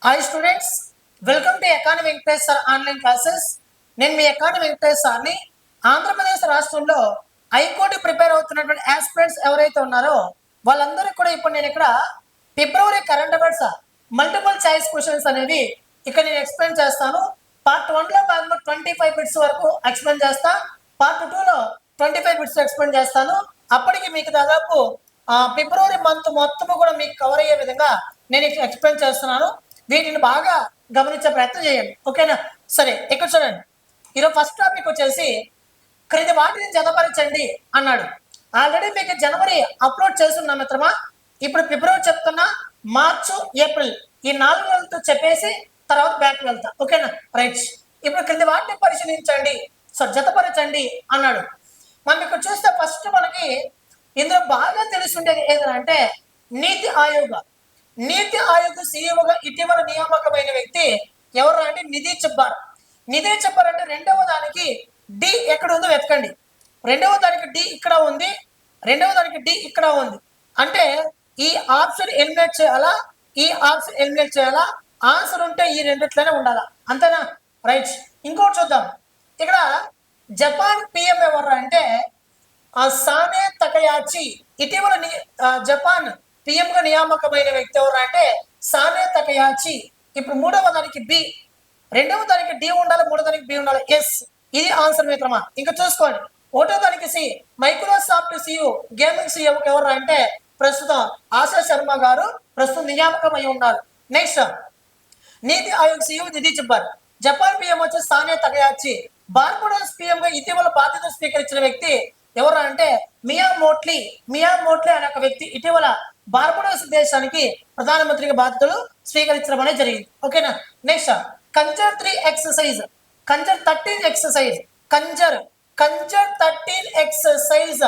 Hi students, welcome to academy Venkatesh sir online classes. నేను మీ academy Venkatesh సార్ని. ఆంధ్రప్రదేశ్ రాష్ట్రంలో హైకోర్టు ప్రిపేర్ అవుతున్నటువంటి ఆస్పిరెంట్స్ ఎవరైతే ఉన్నారో వాళ్ళందరికీ కూడా ఇప్పుడు నేను ఇక్కడ February current affairs multiple choice questions అనేవి ఇక్కడ నేను ఎక్స్ప్లెయిన్ చేస్తాను. పార్ట్ 1లో భాగంగా 25 బిట్స్ వరకు ఎక్స్ప్లెయిన్ చేస్తా. పార్ట్ 2లో 25 బిట్స్ ఎక్స్ప్లెయిన్ చేస్తాను. అప్పటికి మీకు దాదాపు ఫిబ్రవరి మంత్ మొత్తము కూడా మీకు కవర్ అయ్యే విధంగా నేను ఎక్స్ప్లెయిన్ చేస్తున్నాను. వీటిని బాగా గమనించే ప్రయత్నం చేయండి, ఓకేనా? సరే, ఇక్కడ చూడండి. ఈరోజు ఫస్ట్ టాపిక్ వచ్చేసి క్రింది వాటిని జతపరచండి అన్నాడు. ఆల్రెడీ మీకు జనవరి అప్లోడ్ చేస్తున్నా మిత్రమా. ఇప్పుడు ఫిబ్రవరి చెప్తున్నా, మార్చు, ఏప్రిల్ ఈ 4 నెలలతో చెప్పేసి తర్వాత బ్యాక్ వెళ్తా, ఓకేనా? రైట్. ఇప్పుడు క్రింది వాటిని పరిశీలించండి, సో జతపరచండి అన్నాడు. మనం ఇక్కడ చూస్తే ఫస్ట్ మనకి ఇందులో బాగా తెలుసుండేది ఏదంటే నీతి ఆయోగ్. నీతి ఆయోగ్ సీఈఓగా ఇటీవల నియామకమైన వ్యక్తి ఎవరు అంటే నిధి చిబ్బార్. నిధి చిబ్బార్ అంటే రెండవ దానికి డి ఎక్కడ ఉందో వెతకండి. రెండవ దానికి డి ఇక్కడ ఉంది, రెండవ దానికి డి ఇక్కడ ఉంది. అంటే ఈ ఆప్షన్ ఎలిమినేట్ చేయాలా, ఈ ఆప్షన్ ఎలిమినేట్ చేయాలా? ఆన్సర్ ఉంటే ఈ రెండిట్లోనే ఉండాలా, అంతేనా? రైట్. ఇంకోటి చూద్దాం. ఇక్కడ జపాన్ పిఎం ఎవరు అంటే సానే తకయాచి. ఇటీవల జపాన్ పిఎంగా నియామకమైన వ్యక్తి ఎవరు అంటే సానే తకయాచి. ఇప్పుడు మూడవ దానికి బి, రెండవ దానికి డి ఉండాలి, మూడవ దానికి బి ఉండాలి. ఎస్, ఇది ఆన్సర్ మిత్రమా. ఇంకా చూసుకోండి. ఒకటో దానికి C, Microsoft CEO gaming CEO ఎవరు అంటే ప్రస్తుతం ఆశా శర్మ గారు ప్రస్తుతం నియామకం అయి ఉన్నారు. నెక్స్ట్ నీతి ఆయోగ్ సిఇఓ నిధి చిబ్బార్. జపాన్ పిఎం వచ్చి సానే తకయాచి. బార్బడోస్ పిఎం గా ఇటీవల బాధ్యతలు స్వీకరించిన వ్యక్తి ఎవరు అంటే మియా మోట్లీ. మియా మోట్లీ అనే ఒక వ్యక్తి ఇటీవల బార్బడోస్ దేశానికి ప్రధానమంత్రిగా బాధ్యతలు స్వీకరించడం అనేది జరిగింది, ఓకేనా? Next Kanjar 3 exercise, Kanjar 13 exercise, Kanjar 13 exercise.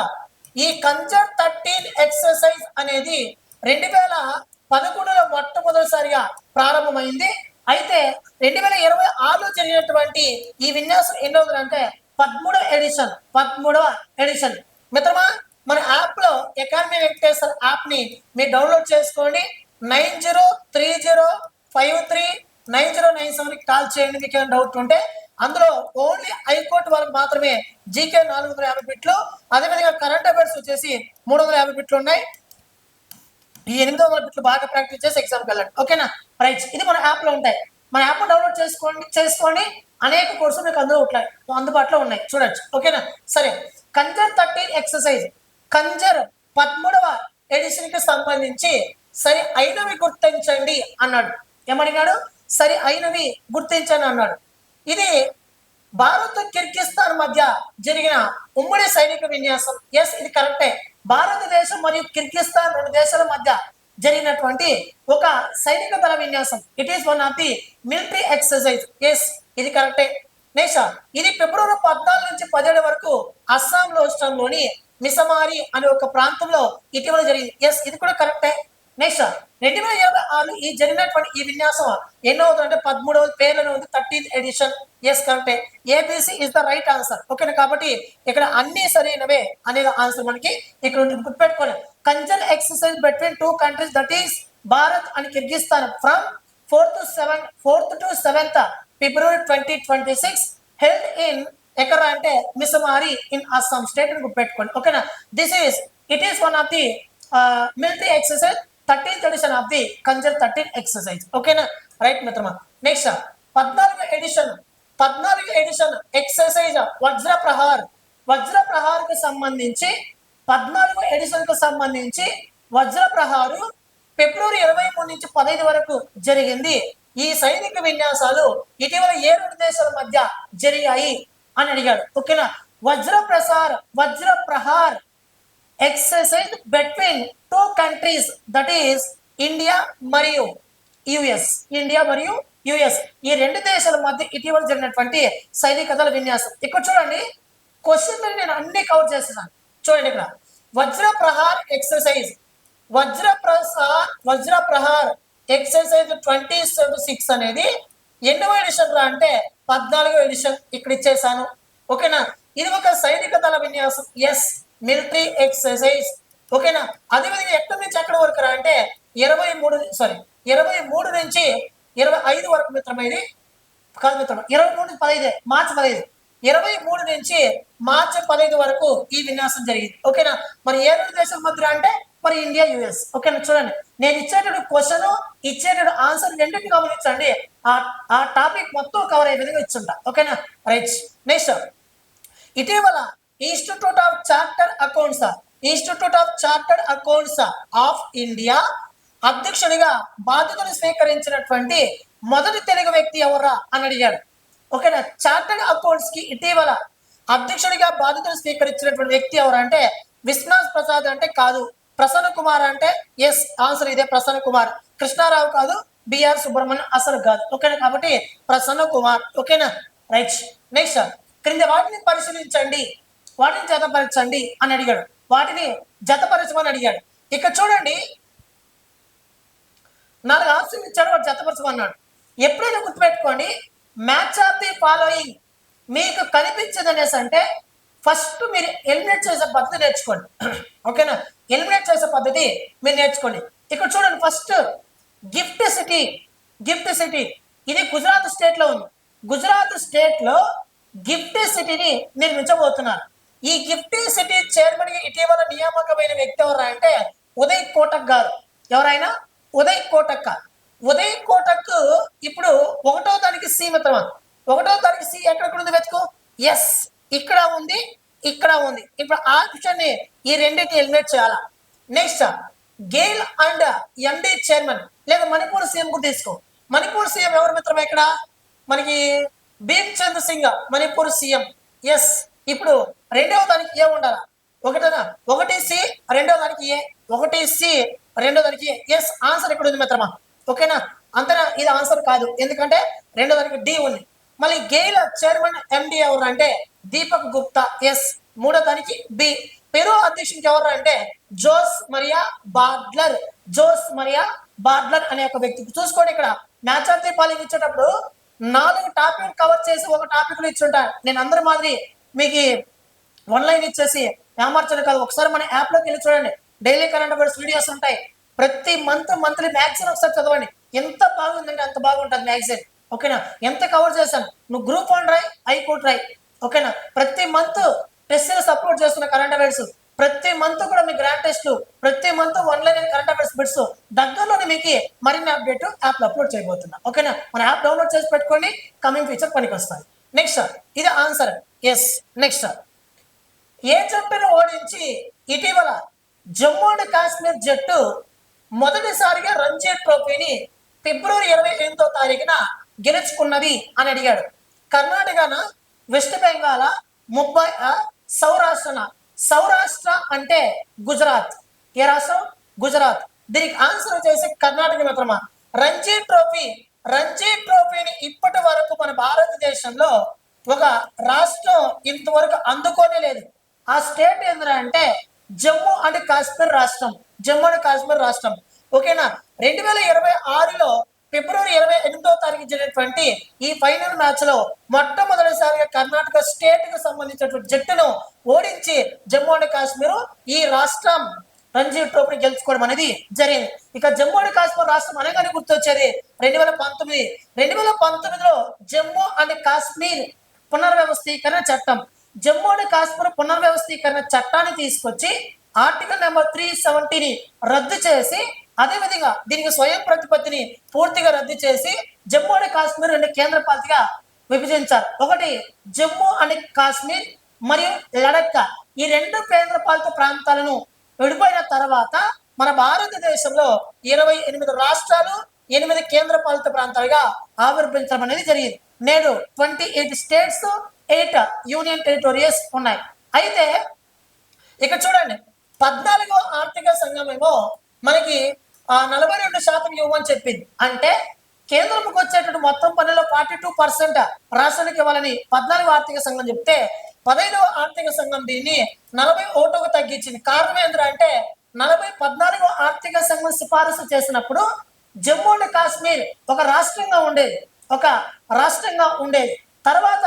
ఈ కంజర్ 13 ఎక్సర్సైజ్ అనేది 2011లో మొట్టమొదటిసారిగా ప్రారంభమైంది. అయితే 2026లో జరిగినటువంటి ఈ విన్యాసం ఎన్నోది అంటే 13వ ఎడిషన్. 13వ ఎడిషన్ మిత్రమా. మన యాప్ లో అకాడమీ వెంకటేశ్వర యాప్ ని మీరు డౌన్లోడ్ చేసుకోండి. 9030539097 కాల్ చేయండి మీకు ఏమైనా డౌట్ ఉంటే. అందులో ఓన్లీ హైకోర్టు వాళ్ళకి మాత్రమే జీకే 450 బిట్లు, అదేవిధంగా కరెంట్ అఫైర్స్ వచ్చేసి 350 బిట్లు ఉన్నాయి. ఈ 800 బిట్లు బాగా ప్రాక్టీస్ చేసి ఎగ్జామ్కి వెళ్ళండి, ఓకేనా? రైట్. ఇది మన యాప్ లో ఉంటాయి. మన యాప్ డౌన్లోడ్ చేసుకోండి. అనేక కోర్సులు మీకు అందుబాటులో ఉన్నాయి, చూడొచ్చు, ఓకేనా? సరే, కంజర్ 13 ఎక్సర్సైజ్, కంజర్ 13వ ఎడిషన్ కి సంబంధించి సరి అయినవి గుర్తించండి అన్నాడు. ఏమడిగాడు? సరి అయినవి గుర్తించండి అన్నాడు. ఇది భారత్ కిర్గిస్తాన్ మధ్య జరిగిన ఉమ్మడి సైనిక విన్యాసం. ఎస్, ఇది కరెక్టే. భారతదేశం మరియు కిర్గిస్తాన్ రెండు దేశాల మధ్య జరిగినటువంటి ఒక సైనిక దళ విన్యాసం. It is one of the military exercise. Yes, ఇది కరెక్టే. నెక్స్ట్ ఇది ఫిబ్రవరి 14 నుంచి 17 వరకు అస్సాం రాష్ట్రంలోని మిసమారి అనే ఒక ప్రాంతంలో ఇటీవల జరిగింది. ఎస్, ఇది కూడా కరెక్టే. నెక్స్ట్ 2026 ఈ జరిగినటువంటి ఈ విన్యాసం ఎన్నో అంటే 13వ పేర్లను ఉంది, 13th ఎడిషన్. ఎస్, కరెక్టే. ABC is the right answer, ఓకేనా? కాబట్టి ఇక్కడ అన్ని సరైనవే అనేది ఆన్సర్ మనకి ఇక్కడ గుర్తుపెట్టుకోండి. Kanjar exercise between 2 countries that is Bharat and Kyrgyzstan from 4th to 7th February 2026 held in ఎక్కడ అంటే మిసమారి ఇన్ అస్సాం స్టేట్ అని గుర్తుపెట్టుకోండి, ఓకేనా? It is one of the military exercise 13th edition of the Khanjar 13 exercise, ఓకేనా? రైట్ మిత్రమా. నెక్స్ట్ 14వ ఎడిషన్ ఎక్సర్సైజ్ వజ్ర ప్రహార్ కు సంబంధించి 14వ ఎడిషన్ కు సంబంధించి వజ్ర ప్రహారు ఫిబ్రవరి 23 నుంచి 15 వరకు జరిగింది. ఈ సైనిక విన్యాసాలు ఇటీవల ఏ రెండు దేశాల మధ్య జరిగాయి అని అడిగాడు, ఓకేనా? వజ్ర Prahar exercise between 2 countries that is India మరియు యుఎస్. ఈ రెండు దేశాల మధ్య ఇటీవల జరిగినటువంటి సైనిక దళ విన్యాసం. ఇక్కడ చూడండి, క్వశ్చన్ నేను అన్ని కవర్ చేస్తున్నాను. చూడండి, ఇక్కడ వజ్ర ప్రహార్ ఎక్సర్సైజ్ ఎక్సర్సైజ్ 26 అనేది ఎన్నో ఎడిషన్ రా అంటే 14వ ఎడిషన్ ఇక్కడ ఇచ్చేసాను, ఓకేనా? ఇది ఒక సైనిక దళ విన్యాసం. ఎస్, మిలిటరీ ఎక్సర్సైజ్, ఓకేనా? అదేవిధంగా ఎక్కడి నుంచి ఎక్కడి వరకు రా అంటే 23 నుంచి అమ్మా ఇది? కాదు మిత్రమా, 23 నుంచి 15, మార్చి 15, 23 నుంచి మార్చి 15 వరకు ఈ విన్యాసం జరిగింది. ఓకేనా? మరి ఏ రెండు దేశాల మధ్య అంటే మరి ఇండియా యుఎస్. ఓకేనా? చూడండి, నేను ఇచ్చేటప్పుడు క్వశ్చన్, ఇచ్చేటప్పుడు ఆన్సర్ రెండింటిని గమనించండి. ఆ టాపిక్ మొత్తం కవర్ అయ్యే విధంగా ఇచ్చుంటా. ఓకేనా? రైట్. నెక్స్ట్, ఇటీవల institute of chartered accounts of India అధ్యక్షుడిగా బాధ్యతలు స్వీకరించినటువంటి మొదటి తెలుగు వ్యక్తి ఎవరా అని అడిగాడు. ఓకేనా? చార్టర్డ్ అకౌంట్స్ కి ఇటీవల అధ్యక్షుడిగా బాధ్యతలు స్వీకరించినటువంటి వ్యక్తి ఎవరు అంటే విశ్వనాథ్ ప్రసాద్ అంటే కాదు, ప్రసన్న కుమార్ అంటే ఎస్, ఆన్సర్ ఇదే, ప్రసన్న కుమార్. కృష్ణారావు కాదు, బిఆర్ సుబ్రహ్మణ్యం అసలు కాదు. ఓకేనా? కాబట్టి ప్రసన్న కుమార్. ఓకేనా? రైట్. నెక్స్ట్, క్రింద వాటిని పరిశీలించండి, వాటిని జతపరచండి అని అడిగాడు. వాటిని జతపరచమని అడిగాడు. ఇక్కడ చూడండి, 4 ఆప్షన్ ఇచ్చాడు, వాడు జతపరచమన్నాడు. ఎప్పుడైనా గుర్తుపెట్టుకోండి, మ్యాచ్ ఆఫ్ ది ఫాలోయింగ్ మీకు కనిపించదనేసి అంటే ఫస్ట్ మీరు ఎలిమినేట్ చేసే పద్ధతి నేర్చుకోండి. ఓకేనా? ఎలిమినేట్ చేసే పద్ధతి మీరు నేర్చుకోండి. ఇక్కడ చూడండి, ఫస్ట్ గిఫ్ట్ సిటీ ఇది గుజరాత్ స్టేట్ లో ఉంది. గుజరాత్ స్టేట్ లో గిఫ్ట్ సిటీని నిర్మించబోతున్నారు. ఈ గిఫ్ట్ సిటీ చైర్మన్ గా ఇటీవల నియామకమైన వ్యక్తి ఎవరు అంటే ఉదయ్ కోటక్ గారు. ఎవరైనా ఉదయ్ కోటక్ ఇప్పుడు 1వ తారీఖు సి మిత్రమా, 1వ తారీఖు సి ఎక్కడ ఉంది వెతుకు. ఎస్, ఇక్కడ ఉంది. ఇప్పుడు ఆప్షన్ ని ఈ రెండింటిని ఎలిమినేట్ చేయాలా. Next, GAIL and MD chairman లేదా మణిపూర్ సీఎం కూడా తీసుకో. మణిపూర్ సీఎం ఎవరు మిత్రమా? ఇక్కడ మనకి భీమ్ చంద్ర సింగ్ మణిపూర్ సీఎం. ఎస్, ఇప్పుడు 2వ తారీఖు ఏ ఉండాలా? 1 సి, 2వ తారీఖు ఏ, 1 సి, 2వ తారీఖు ఏ. ఎస్, ఆన్సర్ ఇక్కడ ఉంది మిత్రమా. ఓకేనా? అంతేనా? ఇది ఆన్సర్ కాదు, ఎందుకంటే 2వ తారీఖు డి ఉంది. మళ్ళీ గెయిల్ చైర్మన్ ఎండి ఎవరు అంటే దీపక్ గుప్తా. ఎస్, 3వ తారీఖు బి. పెరు అధ్యక్షునికి ఎవరు అంటే జోస్ మరియా బార్డ్లర్ అనే ఒక వ్యక్తి. చూసుకోండి, ఇక్కడ మ్యాచ్ ఆఫ్ ది ఫాలోయింగ్ ఇచ్చేటప్పుడు 4 టాపిక్ కవర్ చేసి ఒక టాపిక్ లో ఇచ్చుంటా. నేను అందరి మాదిరి మీకు ఆన్లైన్ ఇచ్చేసి ఏమార్చడం కాదు. ఒకసారి మన యాప్ లోకి వెళ్ళి చూడండి, డైలీ కరెంట్ అఫైర్స్ వీడియోస్ ఉంటాయి. ప్రతి మంత్లీ మ్యాగజైన్ ఒకసారి చదవండి. ఎంత బాగుందంటే అంత బాగుంటుంది మ్యాగజైన్. ఓకేనా? ఎంత కవర్ చేశాను. నువ్వు గ్రూప్ 1 రాయి, ఐకోట్ రాయి. ఓకేనా? ప్రతి మంత్ టెస్ట్ అప్లోడ్ చేస్తున్న కరెంట్ అఫైర్స్, ప్రతి మంత్ కూడా మీ గ్రాండ్ టెస్ట్లు, ప్రతి month online current affairs bits దగ్గరలోనే మీకు మరిన్ని అప్డేట్ యాప్ లో అప్లోడ్ చేయబోతున్నా. ఓకేనా? మన యాప్ డౌన్లోడ్ చేసి పెట్టుకోండి, కమింగ్ ఫ్యూచర్ పనికి వస్తాయి. నెక్స్ట్, ఇది ఆన్సర్. ఎస్. నెక్స్ట్, ఏ జట్టును ఓడించి ఇటీవల జమ్మూ అండ్ కాశ్మీర్ జట్టు మొదటిసారిగా రంజీ ట్రోఫీని ఫిబ్రవరి 28వ తారీఖున గెలుచుకున్నది అని అడిగాడు. కర్ణాటకన, వెస్ట్ బెంగాల్, ముంబై, సౌరాష్ట్ర అంటే గుజరాత్. ఏ రాష్ట్రం? గుజరాత్. దీనికి ఆన్సర్ వచ్చేసి కర్ణాటక మిత్రమా. రంజీ ట్రోఫీని ఇప్పటి వరకు మన భారతదేశంలో ఒక రాష్ట్రం ఇంతవరకు అందుకోనే లేదు. ఆ స్టేట్ ఏంటంటే జమ్మూ అండ్ కాశ్మీర్ రాష్ట్రం. ఓకేనా? 2026లో ఫిబ్రవరి 28వ తారీఖు జరిగినటువంటి ఈ ఫైనల్ మ్యాచ్ లో మొట్టమొదటిసారిగా కర్ణాటక స్టేట్ కు సంబంధించినటువంటి జట్టును ఓడించి జమ్మూ అండ్ కాశ్మీర్ ఈ రాష్ట్రం రంజీ ట్రోఫీ గెలుచుకోవడం అనేది జరిగింది. ఇక జమ్మూ అండ్ కాశ్మీర్ రాష్ట్రం అనగానే గుర్తొచ్చేది 2019లో జమ్మూ అండ్ కాశ్మీర్ పునర్వ్యవస్థీకరణ చట్టం. జమ్మూ అండ్ కాశ్మీర్ పునర్వ్యవస్థీకరణ చట్టాన్ని తీసుకొచ్చి ఆర్టికల్ నెంబర్ 370ని రద్దు చేసి, అదేవిధంగా దీనికి స్వయం ప్రతిపత్తిని పూర్తిగా రద్దు చేసి జమ్మూ అండ్ కాశ్మీర్ 2 కేంద్ర పాలితగా విభజించారు. ఒకటి జమ్మూ అండ్ కాశ్మీర్ మరియు లడఖ్. ఈ 2 కేంద్ర పాలిత ప్రాంతాలను విడిపోయిన తర్వాత మన భారతదేశంలో 28 రాష్ట్రాలు, 8 కేంద్ర పాలిత ప్రాంతాలుగా ఆవిర్భవించడం అనేది జరిగింది. నేడు 28 స్టేట్స్, 8 యూనియన్ టెరిటోరియస్ ఉన్నాయి. అయితే ఇక్కడ చూడండి, 14వ ఆర్థిక సంఘం ఏమో మనకి 42% ఇవ్వమని చెప్పింది. అంటే కేంద్రంకి వచ్చేటటువంటి మొత్తం పన్నులో 42% రాష్ట్రానికి ఇవ్వాలని 14వ ఆర్థిక సంఘం చెప్తే 15వ ఆర్థిక సంఘం దీన్ని 41కు తగ్గించింది. కారణం ఏంటంటే 14వ ఆర్థిక సంఘం సిఫారసు చేసినప్పుడు జమ్మూ అండ్ కాశ్మీర్ ఒక రాష్ట్రంగా ఉండేది. తర్వాత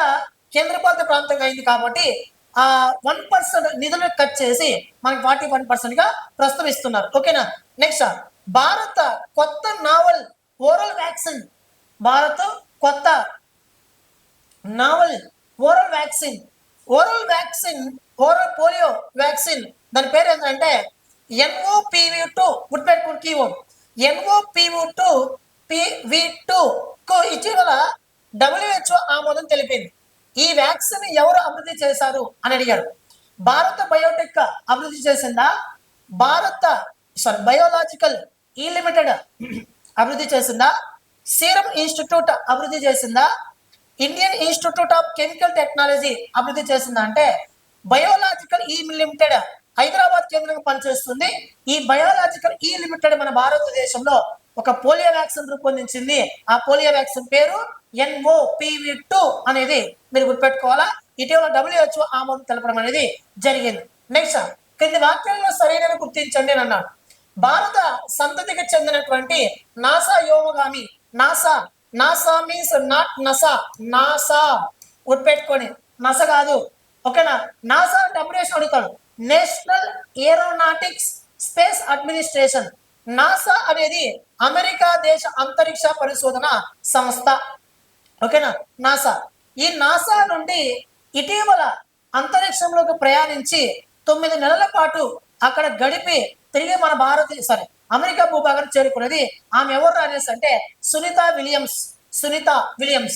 కేంద్రపాలిత ప్రాంతంగా అయింది కాబట్టి 1% నిధులను కట్ చేసి మనకి 41%గా ప్రస్తుతం. ఓకేనా? నెక్స్ట్, భారత్ కొత్త నావల్ ఓరల్ వ్యాక్సిన్ కొత్త నావల్ ఓరల్ పోలియో వ్యాక్సిన్ దాని పేరు ఏంటంటే NOPV2 గుర్తుపెట్టుకుని కీవర్డ్ NOPV2 PV2 కు ఇటీవల WHO ఆమోదం తెలిపింది. ఈ వ్యాక్సిన్ ఎవరు అభివృద్ధి చేశారు అని అడిగారు. భారత బయోటెక్ అభివృద్ధి చేసిందా, బయోలాజికల్ ఈ లిమిటెడ్ అభివృద్ధి చేసిందా, సీరం ఇన్స్టిట్యూట్ అభివృద్ధి చేసిందా, Indian institute of chemical technology అభివృద్ధి చేసిందా అంటే బయోలాజికల్ ఈ లిమిటెడ్ హైదరాబాద్ కేంద్రంగా పనిచేస్తుంది. ఈ బయోలాజికల్ ఈ లిమిటెడ్ మన భారతదేశంలో ఒక పోలియో వ్యాక్సిన్ రూపొందించింది. ఆ పోలియో వ్యాక్సిన్ పేరు NOPV2 అనేది మీరు గుర్తుపెట్టుకోవాలా. ఇటీవల WHO ఆమోదం తెలపడం అనేది జరిగింది. నెక్స్ట్, కింది వాక్యాలను సరైనవి గుర్తించండి అని అన్నాడు. భారత సంతతికి చెందినటువంటి నాసా వ్యోమగామి, నాసా మీన్స్ నాట్ నాసా గుర్తుపెట్టుకొని నాసా కాదు, ఓకేనా. నాసా అంటే అబ్రివేషన్ అడుగుతాడు, National Aeronautics Space Administration. NASA అనేది అమెరికా దేశ అంతరిక్ష పరిశోధన సంస్థ, ఓకేనా. నాసా, ఈ నాసా నుండి ఇటీవల అంతరిక్షంలోకి ప్రయాణించి 9 నెలల పాటు అక్కడ గడిపి తిరిగి మన అమెరికా భూభాగాన్ని చేరుకున్నది. ఆమె ఎవరు అనేసి అంటే సునీత విలియమ్స్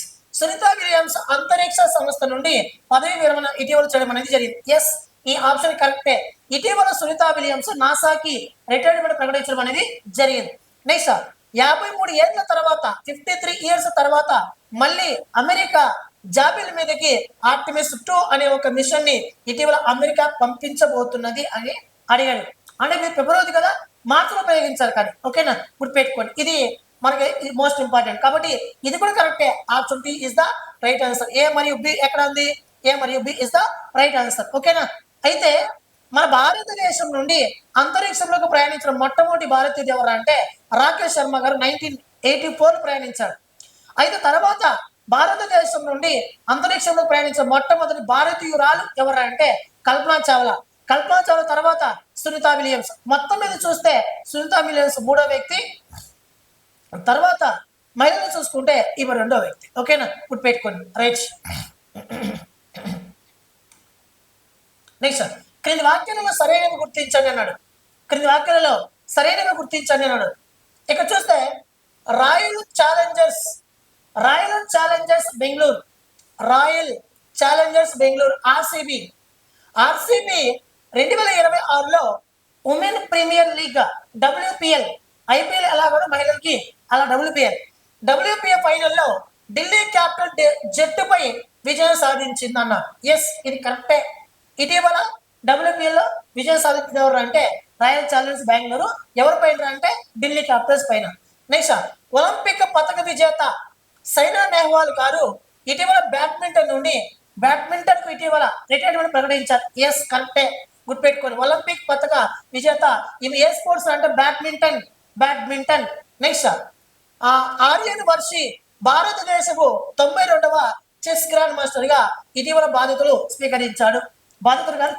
అంతరిక్ష సంస్థ నుండి పదవి విరమణ ఇటీవల చేయడం అనేది జరిగింది. ఎస్, ఈ ఆప్షన్ కరెక్టే. ఇటీవల సునీత విలియమ్స్ నాసాకి రిటైర్మెంట్ ప్రకటించడం అనేది జరిగింది. నెక్స్ట్, 53 ఏళ్ల తర్వాత 53 ఇయర్స్ తర్వాత మళ్ళీ అమెరికా జాబిల్ మీదకి ఆర్టిమిస్ 2 అనే ఒక మిషన్ ని ఇటీవల అమెరికా పంపించబోతున్నది అని అడిగాడు. అంటే మీరు ఫిబ్రవరి కదా, మార్చిలో ఉపయోగించారు కానీ, ఓకేనా, గుర్తుపెట్టుకోండి. ఇది మనకి మోస్ట్ ఇంపార్టెంట్ కాబట్టి ఇది కూడా కరెక్టే. Option B is the right answer. A మరియు B ఎక్కడ ఉంది? A మరియు B is the right answer, ఓకేనా. అయితే మన భారతదేశం నుండి అంతరిక్షంలోకి ప్రయాణించిన మొట్టమొదటి భారతీయుడు ఎవరు అంటే రాకేష్ శర్మ గారు 1984 ప్రయాణించాడు. అయితే తర్వాత భారతదేశం నుండి అంతరిక్షంలోకి ప్రయాణించిన మొట్టమొదటి భారతీయురాలు ఎవరు అంటే కల్పనా చావ్లా తర్వాత సునీత విలియమ్స్. మొత్తం మీద చూస్తే సునీత విలియమ్స్ 3వ వ్యక్తి, తర్వాత మహిళలు చూసుకుంటే ఇవి 2వ వ్యక్తి, ఓకేనా, గుర్తుపెట్టుకోండి. రైట్. నెక్స్ట్, క్రింది వాక్యాలలో సరైనవి గుర్తించండి అన్నాడు. ఇక్కడ చూస్తే రాయల్ ఛాలెంజర్స్ బెంగళూరు ఆర్సీబీ 2026లో women premier league WPL, IPL ఎలా కూడా మహిళలకి అలా WPL ఫైనల్లో ఢిల్లీ క్యాపిటల్ జట్టుపై విజయం సాధించింది అన్నారు. ఎస్, ఇది కరెక్టే. ఇటీవల WPL లో విజయం సాధించిన ఎవరు అంటే రాయల్ ఛాలెంజర్స్ బెంగళూరు. ఎవరి పైన అంటే ఢిల్లీ క్యాపిటల్స్ పైన. నెక్స్ట్, ఒలింపిక్ పతక విజేత సైనా నెహ్వాల్ గారు ఇటీవల బ్యాడ్మింటన్ కు ఇటీవల రిటైర్మెంట్ ప్రకటించారు. ఎస్, కరెక్టే, గుర్తుపెట్టుకోండి. ఒలింపిక్ పతక విజేత ఇవి ఏ స్పోర్ట్స్ అంటే బ్యాడ్మింటన్. నెక్స్ట్, ఆర్యన్ వర్షి భారతదేశపు 92వ చెస్ గ్రాండ్ మాస్టర్ గా ఇటీవల బాధితులు గారు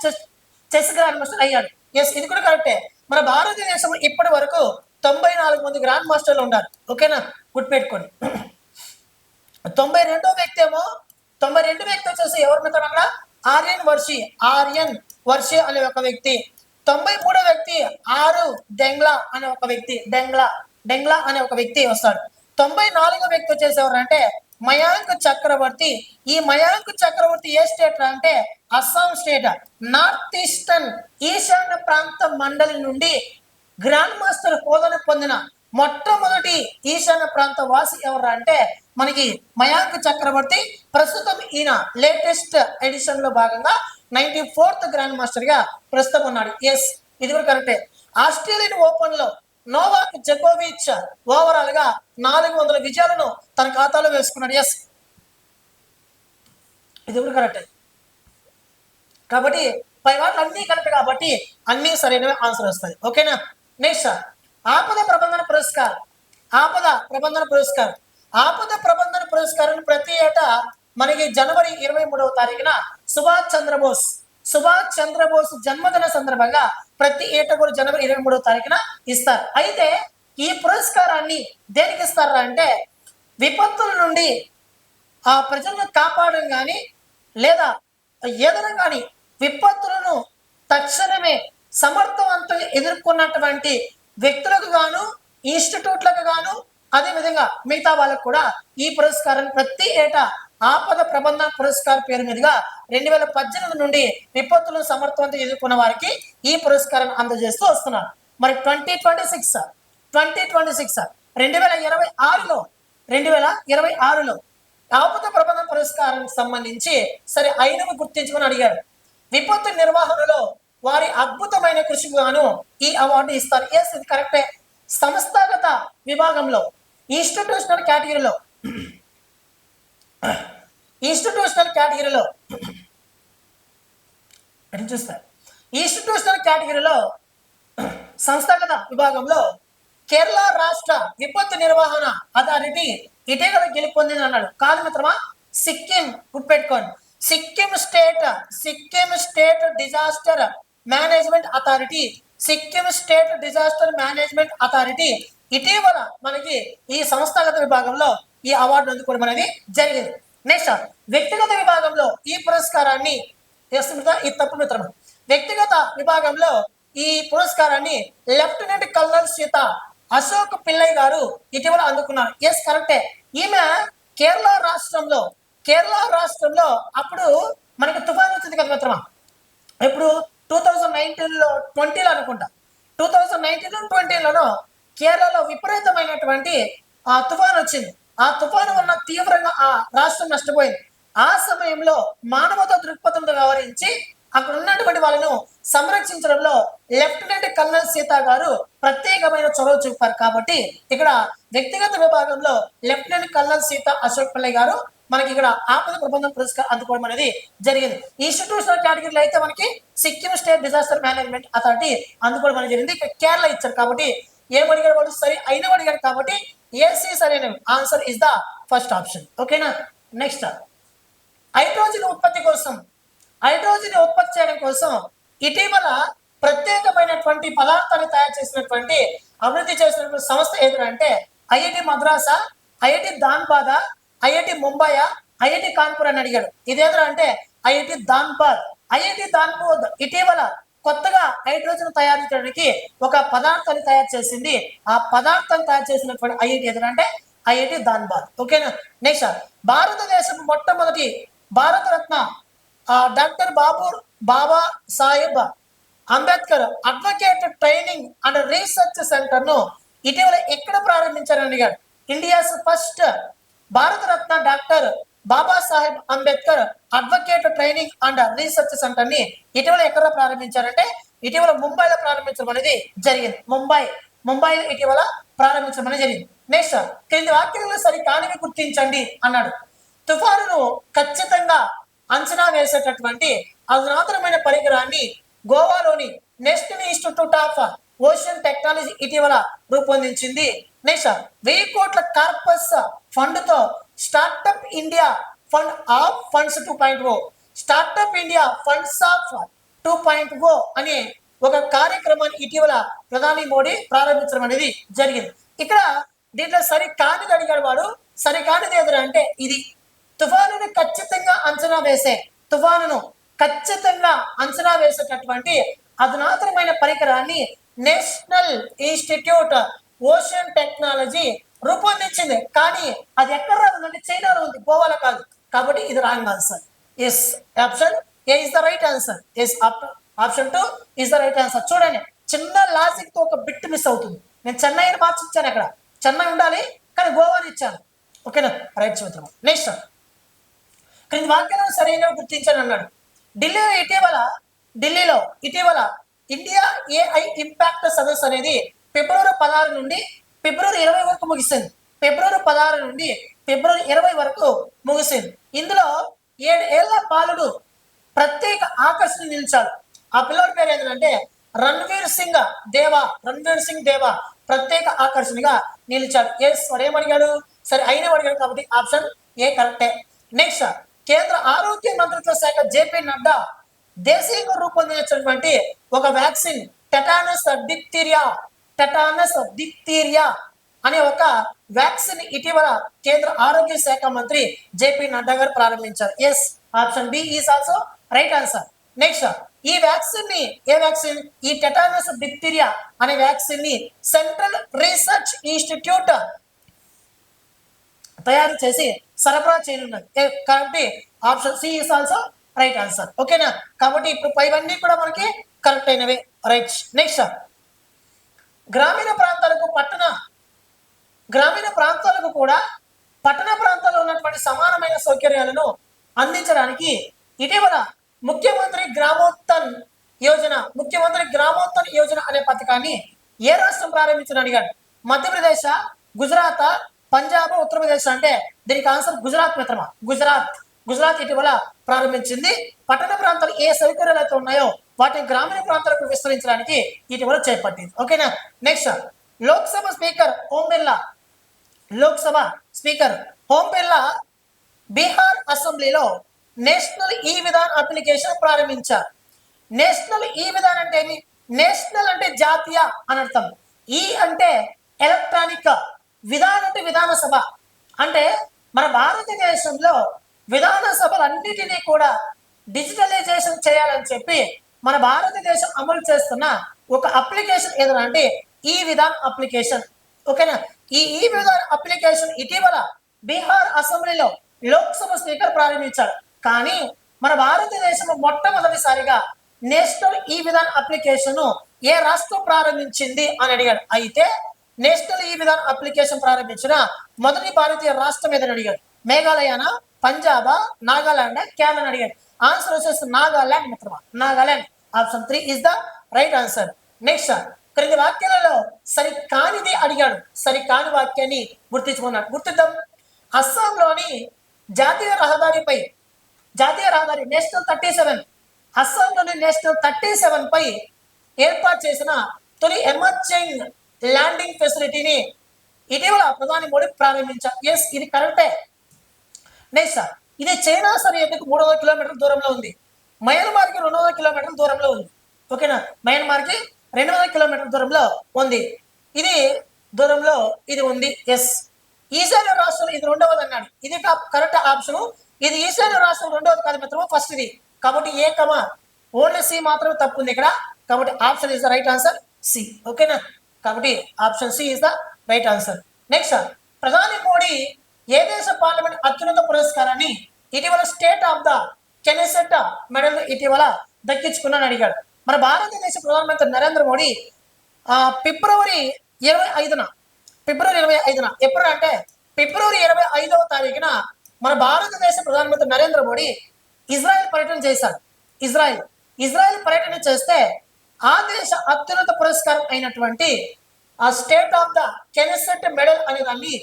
చెస్ గ్రాండ్ మాస్టర్ అయ్యాడు. ఎస్, ఇది కూడా కరెక్టే. మన భారతదేశంలో ఇప్పటి వరకు 94 మంది గ్రాండ్ మాస్టర్లు ఉన్నారు, ఓకేనా, గుర్తుపెట్టుకోండి. 92వ వ్యక్తి వచ్చేసి ఎవరి మీద అక్కడ ఆర్యన్ వర్షి అనే ఒక వ్యక్తి. 93వ వ్యక్తి డెంగ్లా అనే ఒక వ్యక్తి వస్తాడు. 94వ వ్యక్తి వచ్చేసి ఎవరంటే మయాంక్ చక్రవర్తి. ఈ మయాంక్ చక్రవర్తి ఏ స్టేట్ అంటే అస్సాం స్టేట్ నార్త్ ఈశాన్య ప్రాంత మండలి నుండి గ్రాండ్ మాస్టర్ హోదాను పొందిన మొట్టమొదటి ఈశాన్య ప్రాంత వాసి ఎవరు అంటే మనకి మయాంక్ చక్రవర్తి. ప్రస్తుతం ఈయన లేటెస్ట్ ఎడిషన్ లో భాగంగా 94th గ్రాండ్ మాస్టర్ గా ప్రస్తుతం ఉన్నాడు. ఎస్, ఇది కూడా కరెక్టే. ఆస్ట్రేలియన్ ఓపెన్ లో నోవాక్ జకోవిచ్ ఓవరాల్ గా 400 విజయాలను తన ఖాతాలో వేసుకున్నాడు. ఎస్, ఇది కూడా కరెక్టే. కాబట్టి పై వాటిలో అన్ని కరెక్ట్ కాబట్టి అన్ని సరైన ఆన్సర్ వస్తుంది, ఓకేనా. నెక్స్ట్, ఆపద ప్రబంధన పురస్కారం ప్రతి ఏటా మనకి జనవరి 23వ తారీఖున సుభాష్ చంద్రబోస్ జన్మదిన సందర్భంగా ప్రతి ఏటా కూడా జనవరి 23వ తారీఖున ఇస్తారు. అయితే ఈ పురస్కారాన్ని దేనికి ఇస్తారా అంటే విపత్తుల నుండి ఆ ప్రజలను కాపాడడం కానీ లేదా ఏదైనా కానీ విపత్తులను తక్షణమే సమర్థవంతంగా ఎదుర్కొన్నటువంటి వ్యక్తులకు గాను, ఇన్స్టిట్యూట్లకు గాను, అదేవిధంగా మిగతా వాళ్ళకు కూడా ఈ పురస్కారాన్ని ప్రతి ఏటా ఆపద ప్రబంధన పురస్కార్ పేరు మీదుగా 2018 నుండి విపత్తులను సమర్థవంతంగా ఎదుర్కొన్న వారికి ఈ పురస్కారాన్ని అందజేస్తూ వస్తున్నారు. మరి 2026 2026లో ఆపద ప్రబంధన పురస్కారానికి సంబంధించి సరే 5ను గుర్తించమని అడిగారు. విపత్తు నిర్వహణలో వారి అద్భుతమైన కృషికి గాను ఈ అవార్డు ఇస్తారు. ఎస్, ఇది కరెక్టే. సంస్థాగత విభాగంలో ఇన్స్టిట్యూషనల్ కేటగిరీలో సంస్థాగత విభాగంలో కేరళ రాష్ట్ర విపత్తు నిర్వహణ అథారిటీ ఇటీవల గెలుపొందింది అన్నాడు. కాదు మిత్రమా, సిక్కిం గుర్తుపెట్టుకోండి. Sikkim state disaster management authority ఇటీవల మనకి ఈ సంస్థాగత విభాగంలో ఈ అవార్డు అందుకోవడం అనేది జరిగింది. నెక్స్ట్, వ్యక్తిగత విభాగంలో ఈ పురస్కారాన్ని ఇది తప్పు మిత్రమా. వ్యక్తిగత విభాగంలో ఈ పురస్కారాన్ని లెఫ్టినెంట్ కల్నల్ సీత అశోక్ పిల్లై గారు ఇటీవల అందుకున్నారు. ఎస్, కరెక్టే. ఈమె కేరళ రాష్ట్రంలో అప్పుడు మనకి తుఫాన్ వచ్చింది కదా మిత్రమా. ఇప్పుడు 2019-20 అనుకుంటా, 2019-20 కేరళలో విపరీతమైనటువంటి ఆ తుఫాన్ వచ్చింది. ఆ తుఫాను వలన తీవ్రంగా ఆ రాష్ట్రం నష్టపోయింది. ఆ సమయంలో మానవతా దృక్పథంతో వ్యవహరించి అక్కడ ఉన్నటువంటి వాళ్ళను సంరక్షించడంలో లెఫ్టినెంట్ కల్నల్ సీత గారు ప్రత్యేకమైన చొరవ చూపారు. కాబట్టి ఇక్కడ వ్యక్తిగత విభాగంలో లెఫ్టినెంట్ కల్నల్ సీత అశోక్ పిల్లై గారు మనకి ఇక్కడ ఆపద ప్రబంధన పురస్కారం అందుకోవడం అనేది జరిగింది. ఇన్స్టిట్యూషనల్ కేటగిరీలో అయితే మనకి Sikkim state disaster management authority అందుకోవడం అనేది జరిగింది. ఇక్కడ కేరళ ఇచ్చారు కాబట్టి ఏమడిగారు వాళ్ళు, సరే 5వ అడిగారు కాబట్టి ఏసీ సరైనవి. Answer is the first option. ఓకేనా. నెక్స్ట్, హైడ్రోజన్ ఉత్పత్తి చేయడం కోసం ఇటీవల ప్రత్యేకమైనటువంటి పదార్థాన్ని తయారు చేసినటువంటి అభివృద్ధి చేసినటువంటి సంస్థ ఏదంటే ఐఐటి మద్రాసా, IIT Dhanbad, IIT Mumbai, IIT Kanpur అని అడిగాడు. ఇదేదో అంటే ఐఐటి ధాన్బాద్. ఇటీవల కొత్తగా హైడ్రోజన్ తయారు చేయడానికి ఒక పదార్థాన్ని తయారు చేసింది. ఆ పదార్థాన్ని తయారు చేసినటువంటి ఐఐటి ఏదంటే ఐఐటి ధాన్బాద్. ఓకేనా. నెక్స్ట్, భారతదేశం మొట్టమొదటి Bharat Ratna doctor Baba Saheb Ambedkar advocate training and research centre ను ఇటీవల ఎక్కడ ప్రారంభించారని అడిగాడు. India's first Bharat Ratna doctor Babasaheb Ambedkar advocate training and research centre ని ఇటీవల ఎక్కడ ప్రారంభించారంటే ఇటీవల ముంబైలో ప్రారంభించడం అనేది జరిగింది. ముంబైలో ఇటీవల ప్రారంభించడం అనేది జరిగింది. నెక్స్ట్, క్రింది వాక్యాలను సరికానివి గుర్తించండి అన్నాడు. తుఫానును ఖచ్చితంగా అంచనా వేసేటటువంటి అధునాతనమైన పరికరాన్ని గోవాలోని national institute of ocean technology ఇటీవల రూపొందించింది. నెక్స్ట్, 1000 కోట్ల కార్పస్ ఫండ్ తో startup India funds 2.0 startup India funds of 2.0 అనే ఒక కార్యక్రమాన్ని ఇటీవల ప్రధాని మోడీ ప్రారంభించడం అనేది జరిగింది. ఇక్కడ దీంట్లో సరికానిది అడిగాడు వాడు. సరికానిది ఏదంటే ఇది తుఫానును ఖచ్చితంగా అంచనా వేసేటటువంటి అధునాతనమైన పరికరాన్ని నేషనల్ ఇన్స్టిట్యూట్ ఓషన్ టెక్నాలజీ రూపొందించింది. కానీ అది ఎక్కడ రాదంటే చైనాలో ఉంది, గోవాలో కాదు. కాబట్టి ఇది wrong answer. Yes, option A is the right answer. Yes, option 2 is the right answer. చూడండి, చిన్న లాజిక్ తో ఒక బిట్ మిస్ అవుతుంది. నేను చెన్నైని మార్చి ఇచ్చాను. అక్కడ చెన్నై ఉండాలి కానీ గోవాని ఇచ్చాను. ఓకేనా, రైట్ చూద్దాం. నెక్స్ట్, క్రింది వాక్యాలను సరైనవి గుర్తించాను అన్నాడు. ఢిల్లీలో ఇటీవల ఇండియా ఏఐ ఇంపాక్ట్ సదస్సు అనేది ఫిబ్రవరి 16 నుండి ఫిబ్రవరి 20 వరకు ముగిసింది. ఫిబ్రవరి 16 నుండి ఫిబ్రవరి 20 వరకు ముగిసింది. ఇందులో 7 ఏళ్ల బాలుడు ప్రత్యేక ఆకర్షణ నిలిచాడు. ఆ పిల్లడి పేరు ఏంటంటే రణ్వీర్ సింగ్ దేవా ప్రత్యేక ఆకర్షణగా నిలిచాడు. ఎస్, వాడు ఏమడిగాడు, సరే 5వ అడిగాడు కాబట్టి ఆప్షన్ ఏ కరెక్టే. నెక్స్ట్, కేంద్ర ఆరోగ్య మంత్రిత్వ శాఖ జేపీ నడ్డా దేశీయంగా రూపొందించినటువంటి ఒక వ్యాక్సిన్ టెటానస్ డిప్తీరియా అనే ఒక వ్యాక్సిన్ ఇటీవల కేంద్ర ఆరోగ్య శాఖ మంత్రి జేపీ నడ్డా గారు ప్రారంభించారు. Yes, option B is also right answer. Next, ఈ వ్యాక్సిన్ ని ఏ వ్యాక్సిన్? ఈ టెటానస్ డిప్థీరియా అనే వ్యాక్సిన్ ని సెంట్రల్ రీసెర్చ్ ఇన్స్టిట్యూట్ తయారు చేసి సరఫరా చేయనున్నది. కాబట్టి option C is also right answer. ఓకేనా? కాబట్టి ఇప్పుడు పైవన్నీ కూడా మనకి కరెక్ట్ అయినవే. రైట్. నెక్స్ట్, గ్రామీణ ప్రాంతాలకు కూడా పట్టణ ప్రాంతాల్లో ఉన్నటువంటి సమానమైన సౌకర్యాలను అందించడానికి ఇటీవల ముఖ్యమంత్రి గ్రామోత్తన్ యోజన అనే పథకాన్ని ఏ రాష్ట్రం ప్రారంభించిన అడిగాడు. మధ్యప్రదేశ్, గుజరాత్, పంజాబ్, ఉత్తరప్రదేశ్ అంటే దీనికి ఆన్సర్ గుజరాత్ మిత్రమా. గుజరాత్ ఇటీవల ప్రారంభించింది. పట్టణ ప్రాంతాలు ఏ సౌకర్యాలు అయితే ఉన్నాయో వాటిని గ్రామీణ ప్రాంతాలకు విస్తరించడానికి ఇటీవల చేపట్టింది. ఓకేనా? నెక్స్ట్, లోక్సభ స్పీకర్ ఓం బిర్లా బీహార్ అసెంబ్లీలో నేషనల్ ఈ విధాన్ అప్లికేషన్ ప్రారంభించారు. నేషనల్ ఈ విధాన్ అంటే ఏమి? నేషనల్ అంటే జాతీయ అని అర్థం. ఈ అంటే ఎలక్ట్రానిక్, విధాన్ అంటే విధానసభ. అంటే మన భారతదేశంలో విధాన సభలన్నిటినీ కూడా డిజిటలైజేషన్ చేయాలని చెప్పి మన భారతదేశం అమలు చేస్తున్న ఒక అప్లికేషన్ ఏదైనా అంటే ఈ విధాన్ అప్లికేషన్. ఓకేనా? ఈ విధాన్ అప్లికేషన్ ఇటీవల బీహార్ అసెంబ్లీలో లోక్సభ స్పీకర్ ప్రారంభించారు. కానీ మన భారతదేశం మొట్టమొదటిసారిగా నేషనల్ ఈ విధాన్ అప్లికేషన్ ఏ రాష్ట్రం ప్రారంభించింది అని అడిగాడు. అయితే నేషనల్ ఈ విధాన్ అప్లికేషన్ ప్రారంభించిన మొదటి భారతీయ రాష్ట్రం ఏదని అడిగాడు. మేఘాలయనా, పంజాబ్, నాగాలాండ్, కేరళ అడిగాడు. ఆన్సర్ వచ్చేసి నాగాలాండ్ మిత్రమా. Nagaland. Option 3 is the right answer. Next, క్రింది వాక్యాలలో సరికానిది అడిగాడు. సరికాని వాక్యాన్ని గుర్తించుకున్నాడు. గుర్తిద్దాం. అస్సాంలోని జాతీయ రహదారి నేషనల్ 37, అస్సాంలోని నేషనల్ 37 పై ఏర్పాటు చేసిన తొలి ఎమర్జింగ్ ల్యాండింగ్ ఫెసిలిటీని ఇటీవల ప్రధాని మోడీ ప్రారంభించారు. ఎస్, ఇది కరెక్టే. నెక్స్ట్, ఇది చైనా సరిహద్దుకు 300 కిలోమీటర్ల దూరంలో ఉంది. మయన్మార్కి 200 కిలోమీటర్ల దూరంలో ఉంది. ఓకేనా? మయన్మార్కి 200 కిలోమీటర్ల దూరంలో ఉంది. ఇది దూరంలో ఇది ఉంది. ఎస్, ఈశాన్య రాష్ట్రం ఇది రెండవది అన్నాడు. ఇది కరెక్ట్ ఆప్షన్. ఇది ఈశాన్య రాష్ట్రం రెండవది కాదు మిత్రము, ఫస్ట్ ఇది. కాబట్టి ఏ కమా ఓన్లీ సి మాత్రమే తప్పు ఉంది ఇక్కడ. కాబట్టి option is the right answer C. ఓకేనా? కాబట్టి option C is the right answer. Next, ప్రధాని మోడీ ఏ దేశ పార్లమెంట్ అత్యున్నత పురస్కారాన్ని ఇటీవల state of the Knesset medal ఇటీవల దక్కించుకున్నాను అడిగాడు. మన భారతదేశ ప్రధానమంత్రి నరేంద్ర మోడీ ఫిబ్రవరి 25న ఎప్పుడు అంటే ఫిబ్రవరి 25వ తారీఖున మన భారతదేశ ప్రధానమంత్రి నరేంద్ర మోడీ ఇజ్రాయెల్ పర్యటన చేశారు. ఇజ్రాయెల్ పర్యటన చేస్తే ఆ దేశ అత్యున్నత పురస్కారం అయినటువంటి ఆ state of the Knesset medal అనే దాన్ని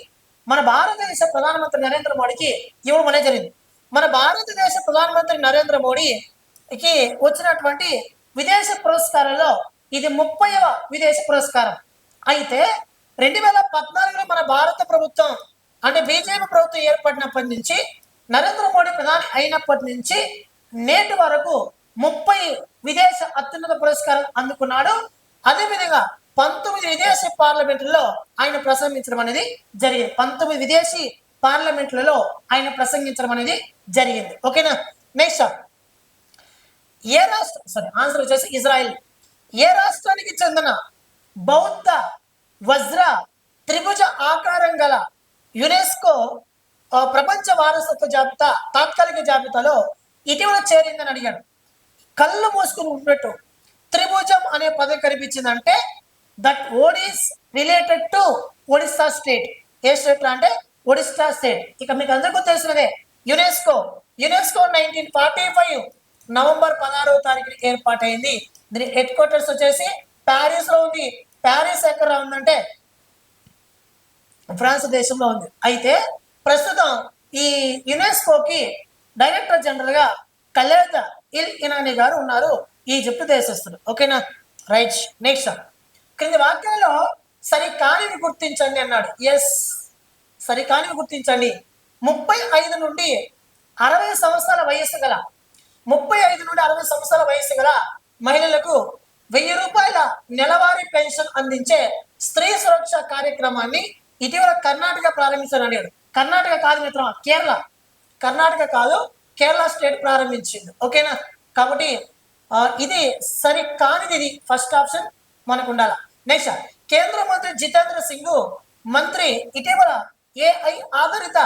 మన భారతదేశ ప్రధానమంత్రి నరేంద్ర మోడీకి ఇవ్వడం అనేది జరిగింది. మన భారతదేశ ప్రధానమంత్రి నరేంద్ర మోడీకి వచ్చినటువంటి విదేశ పురస్కారాల్లో ఇది 30వ విదేశీ పురస్కారం. అయితే 2014లో మన భారత ప్రభుత్వం అంటే బీజేపీ ప్రభుత్వం ఏర్పడినప్పటి నుంచి నరేంద్ర మోడీ ప్రధాని అయినప్పటి నుంచి నేటి వరకు 30 విదేశ అత్యున్నత పురస్కారాలు అందుకున్నాడు. అదేవిధంగా 19 విదేశీ పార్లమెంట్లలో ఆయన ప్రసంగించడం అనేది జరిగింది. 19 విదేశీ పార్లమెంట్లలో ఆయన ప్రసంగించడం అనేది జరిగింది. ఓకేనా? నెక్స్ట్, ఆన్సర్ వచ్చేసి ఇజ్రాయెల్. ఏ రాష్ట్రానికి చెందిన బౌద్ధ వజ్ర త్రిభుజ ఆకారం గల యునెస్కో ప్రపంచ వారసత్వ జాబితా తాత్కాలిక జాబితాలో ఇటీవల చేరిందని అడిగాడు. కళ్ళు మూసుకుని ఉన్నట్టు త్రిభుజం అనే పదం కనిపించిందంటే that word is related to Odisha state. ఏ స్టేట్ అంటే ఒడిస్సా స్టేట్. ఇక మీకు అందరికీ తెలిసినదే యునెస్కో 1945 నవంబర్ 16వ తారీఖున ఏర్పాటైంది. దీని హెడ్ క్వార్టర్స్ వచ్చేసి ప్యారిస్ లో ఉంది. ప్యారిస్ ఎక్కడ ఉందంటే ఫ్రాన్స్ దేశంలో ఉంది. అయితే ప్రస్తుతం ఈ యునెస్కోకి డైరెక్టర్ జనరల్ గా ఖలీద్ ఇల్ ఇనానీ గారు ఉన్నారు, ఈజిప్ట్ దేశస్తుడు. ఓకేనా? రైట్. నెక్స్ట్, క్రింది వాక్యాలలో సరికానివి గుర్తించండి అన్నాడు. ఎస్, సరికానివి గుర్తించండి. 35 నుండి 60 సంవత్సరాల వయస్సు గల మహిళలకు 1000 రూపాయల నెలవారీ పెన్షన్ అందించే స్త్రీ సురక్ష కార్యక్రమాన్ని ఇటీవల కర్ణాటక ప్రారంభించారు అడిగాడు. కర్ణాటక కాదు మిత్రమా, కేరళ. కర్ణాటక కాదు, కేరళ స్టేట్ ప్రారంభించింది. ఓకేనా? కాబట్టి ఇది సరి కానిది, ఇది ఫస్ట్ ఆప్షన్ మనకు ఉండాలి. నెక్స్ట్, కేంద్ర మంత్రి జితేంద్ర సింగ్ మంత్రి ఇటీవల ఏఐ ఆధారిత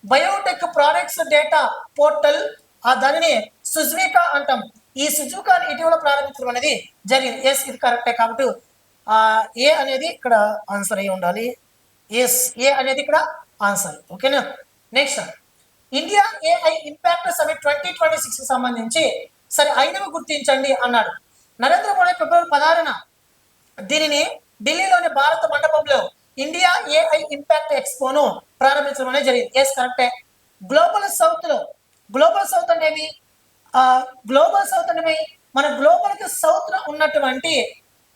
బయోటెక్ ప్రొడక్ట్స్ డేటా పోర్టల్ దానిని సుజ్వికా అంటాం. ఈ సుజుకాని ఇటీవల ప్రారంభించడం అనేది జరిగింది. ఎస్, ఇది కరెక్టే. కాబట్టి ఏ అనేది ఇక్కడ ఆన్సర్ అయి ఉండాలి. ఎస్, ఏ అనేది ఇక్కడ ఆన్సర్. ఓకేనా? Next, India AI impact summit 2026 సంబంధించి సరే అయినవి గుర్తించండి అన్నాడు. నరేంద్ర మోడీ ఫిబ్రవరి 16న దీనిని ఢిల్లీలోని భారత మండపంలో ఇండియా ఏఐ ఇంపాక్ట్ ఎక్స్పోను ప్రారంభించడం అనేది జరిగింది. ఎస్, కరెక్టే. గ్లోబల్ సౌత్ లో, గ్లోబల్ సౌత్ అంటే ఏమి? గ్లోబల్ సౌత్ అంటే మన గ్లోబల్ కి సౌత్ లో ఉన్నటువంటి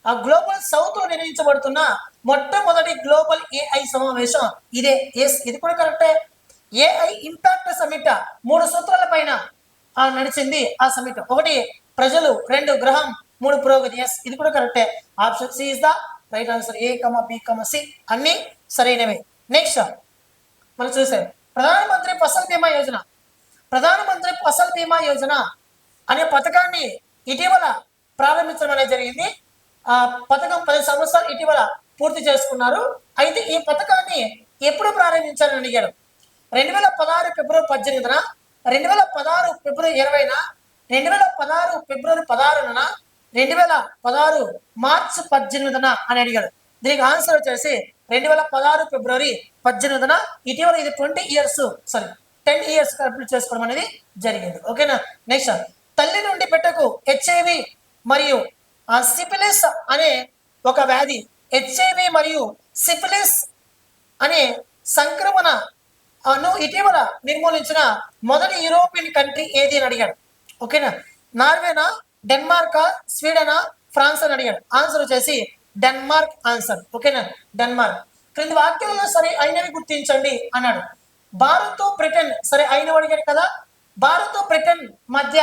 ఆ గ్లోబల్ సౌత్ లో నిర్వహించబడుతున్న మొట్టమొదటి గ్లోబల్ ఏఐ సమావేశం ఇదే. ఎస్, ఇది కూడా కరెక్టే. ఏఐ ఇంపాక్ట్ సమిట్ 3 సూత్రాల పైన నడిచింది ఆ సమిట్. 1 ప్రజలు, 2 గ్రహం, 3 పురోగతి. ఎస్, ఇది కూడా కరెక్టే. Option C is the right answer. A comma B comma C అన్ని సరైనవే. నెక్స్ట్ మనం చూసాం ప్రధానమంత్రి ఫసల్ బీమా యోజన. ప్రధానమంత్రి ఫసల్ బీమా యోజన అనే పథకాన్ని ఇటీవల ప్రారంభించడం అనేది జరిగింది. ఆ పథకం 10 సంవత్సరాలు ఇటీవల పూర్తి చేసుకున్నారు. అయితే ఈ పథకాన్ని ఎప్పుడు ప్రారంభించారని అడిగాడు. 2016 ఫిబ్రవరి 18న, 2016 ఫిబ్రవరి 20న, 2016 ఫిబ్రవరి 16న, 2016 మార్చి 18న అని అడిగాడు. దీనికి ఆన్సర్ వచ్చేసి 2016 ఫిబ్రవరి 18న. ఇటీవల ఇది 10 ఇయర్స్ కంప్లీట్ చేసుకోవడం అనేది జరిగింది. ఓకేనా? నెక్స్ట్, తల్లి నుండి బిడ్డకు హెచ్ఐవి మరియు సిఫిలిస్ అనే ఒక వ్యాధి, హెచ్ఐవి మరియు సిఫిలిస్ అనే సంక్రమణ ఇటీవల నిర్మూలించిన మొదటి యూరోపియన్ కంట్రీ ఏది అని అడిగాడు. ఓకేనా? నార్వేనా, డెన్మార్కా, స్వీడనా, ఫ్రాన్స్ అని అడిగాడు. ఆన్సర్ వచ్చేసి డెన్మార్క్ ఆన్సర్. ఓకేనా? డెన్మార్క్. క్రింది వాక్యాలలో సరే అయినవి గుర్తించండి అన్నాడు. భారత్ బ్రిటన్ సరే అయినవి అడిగాడు కదా. భారత్ బ్రిటన్ మధ్య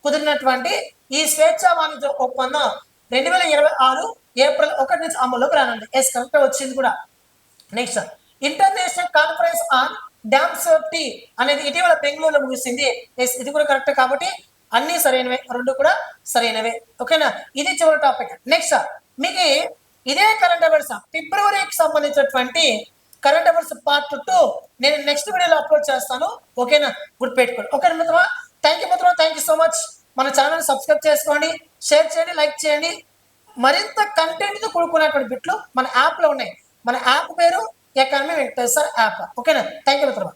కుదిరినటువంటి ఈ స్వేచ్ఛా వాణిజ్య ఒప్పందం 2026 ఏప్రిల్ 1 నుంచి అమల్లోకి రానుంది. ఎస్, కరెక్ట్ వచ్చింది కూడా. Next, international conference on dam safety అనేది ఇటీవల బెంగళూరులో ముగిసింది. ఎస్, ఇది కూడా కరెక్ట్. కాబట్టి అన్ని సరైనవే, 2 కూడా సరైనవే. ఓకేనా? ఇది చివరి టాపిక్. నెక్స్ట్, మీకు ఇదే కరెంట్ అఫైర్స్ ఫిబ్రవరికి సంబంధించినటువంటి కరెంట్ అఫైర్స్ పార్ట్ 2 నేను నెక్స్ట్ వీడియోలో అప్లోడ్ చేస్తాను. ఓకేనా? గుర్తుపెట్టుకోండి. ఓకే మిత్రమా, థ్యాంక్ యూ సో మచ్. మన ఛానల్ సబ్స్క్రైబ్ చేసుకోండి, షేర్ చేయండి, లైక్ చేయండి. మరింత కంటెంట్తో కూడుకున్నటువంటి బిట్లు మన యాప్లో ఉన్నాయి. మన యాప్ పేరు ఎకానమీ వెంకటేశ్వర్ యాప్. ఓకేనా? థ్యాంక్ యూ మిత్రమా.